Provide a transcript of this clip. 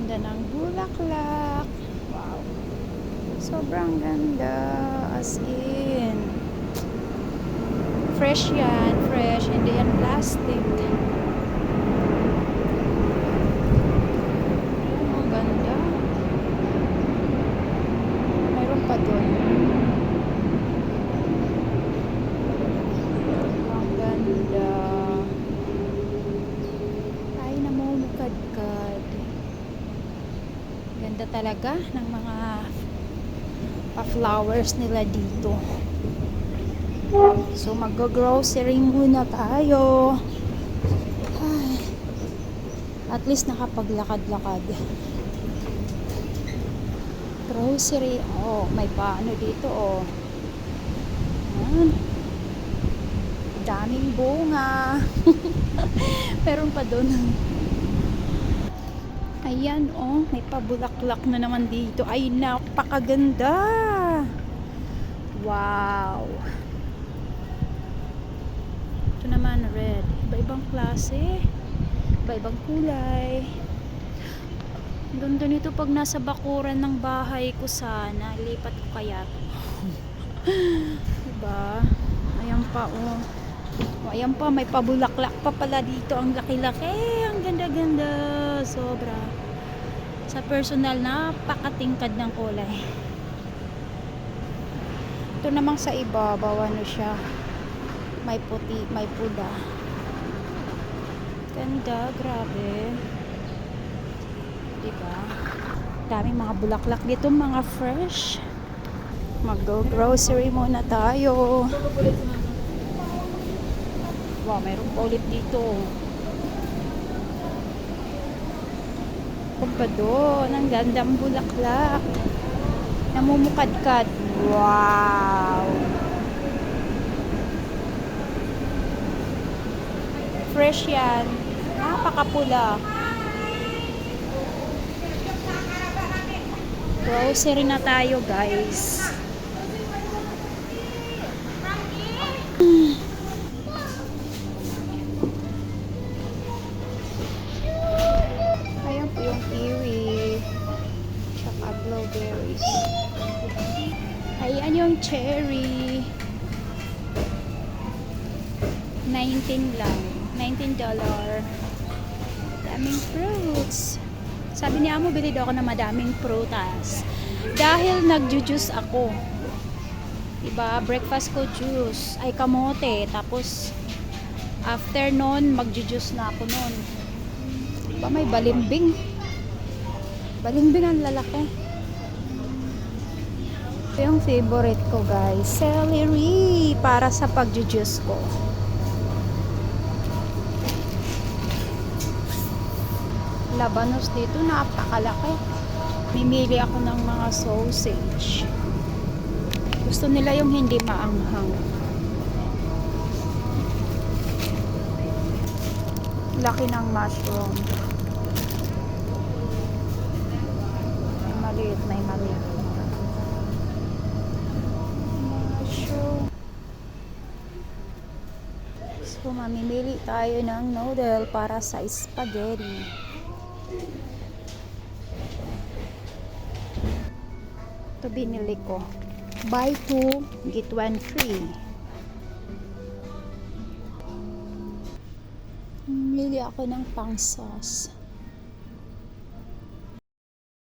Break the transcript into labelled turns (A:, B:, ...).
A: ganda ng bulaklak. Wow. Sobrang ganda. As in. Fresh yan. Fresh. Hindi yan plastic. Ayan, ang ganda. Mayroon pa doon. Ang ganda. Ay, namumukadkad. Ganda talaga ng mga pa-flowers nila dito. So mag-grocery muna tayo. Ay, at least nakapaglakad-lakad. Grocery. Oh, may paano dito oh. Ayan. Daming bunga. Meron pa doon. Ayan oh, may pabulaklak na naman dito. Ay, napakaganda. Wow. Ito naman red. Iba-ibang klase. Iba-ibang kulay. Ganda nito pag nasa bakuran ng bahay ko sana. Lipat ko kaya to. Diba? Ayan pa oh. O, ayan pa, may pabulaklak pa pala dito. Ang laki-laki. Ang ganda-ganda. Sobra. Sa personal, napakatingkad ng kulay. Ito namang sa ibabaw, ano siya. May puti, may pula. Ganda, grabe. Diba? Daming mga bulaklak dito, mga fresh. Mag-grocery muna tayo. Wow, mayroon pa ulit dito. Kung pa doon, ang gandang bulaklak. Namumukadkad. Wow! Fresh yan. Napakapula. Grocery na tayo, guys. Ayan po yung kiwi. Tsaka blueberries. Ayan yung cherry. 19 lang. $19. Daming fruits. Sabi ni Amo, bili daw ako ng madaming prutas. Dahil nagju-juice ako. Diba? Breakfast ko juice. Ay kamote. Tapos, after nun, magju-juice na ako nun. Diba? May balimbing. Balimbing ang lalaki. Ito yung favorite ko, guys. Celery. Para sa pagju-juice ko. Labanos dito, napakalaki. Mimili ako ng mga sausage. Gusto nila yung hindi maanghang. Laki ng mushroom. May maliit, may maliit. Mushroom. So, mamimili tayo ng noodle para sa spaghetti. Ito binili ko. Buy 2, get 1 free. Bili ako ng pang sauce.